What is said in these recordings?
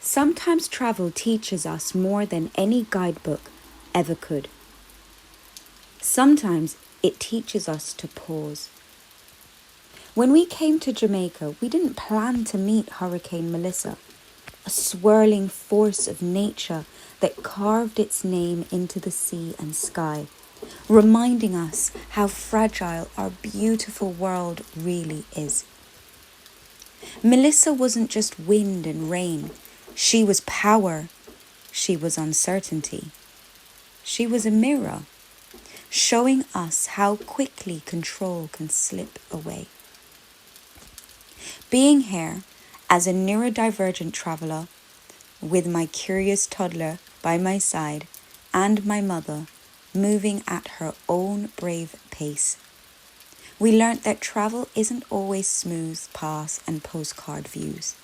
Sometimes travel teaches us more than any guidebook ever could. Sometimes it teaches us to pause. When we came to Jamaica, we didn't plan to meet Hurricane Melissa, a swirling force of nature that carved its name into the sea and sky, reminding us how fragile our beautiful world really is. Melissa wasn't just wind and rain. She was power. She was uncertainty. She was a mirror, showing us how quickly control can slip away. Being here as a neurodivergent traveler, with my curious toddler by my side and my mother moving at her own brave pace, we learnt that travel isn't always smooth paths and postcard views.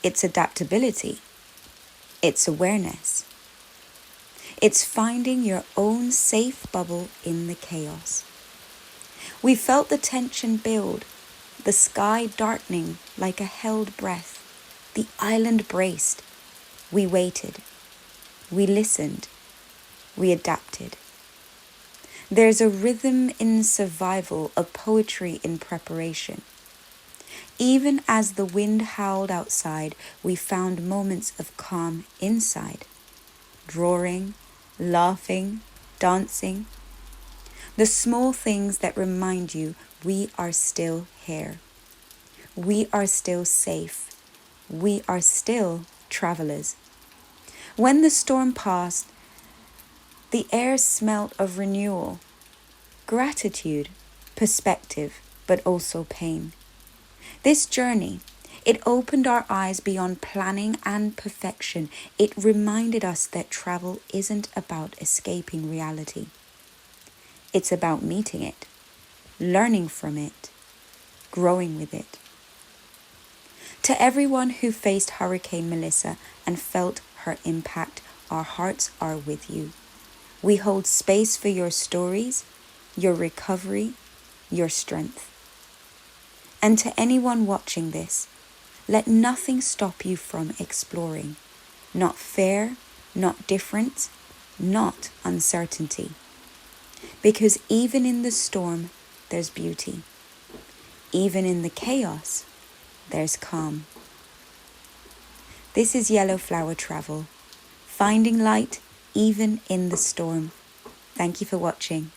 It's adaptability. It's awareness. It's finding your own safe bubble in the chaos. We felt the tension build, the sky darkening like a held breath. The island braced. We waited. We listened. We adapted. There's a rhythm in survival, a poetry in preparation. Even as the wind howled outside, we found moments of calm inside. Drawing, laughing, dancing. The small things that remind you we are still here. We are still safe. We are still travelers. When the storm passed, the air smelt of renewal, gratitude, perspective, but also pain. This journey, it opened our eyes beyond planning and perfection. It reminded us that travel isn't about escaping reality. It's about meeting it, learning from it, growing with it. To everyone who faced Hurricane Melissa and felt her impact, our hearts are with you. We hold space for your stories, your recovery, your strength. And to anyone watching this, let nothing stop you from exploring. Not fear, not difference, not uncertainty. Because even in the storm, there's beauty. Even in the chaos, there's calm. This is Yellow Flower Travel, finding light even in the storm. Thank you for watching.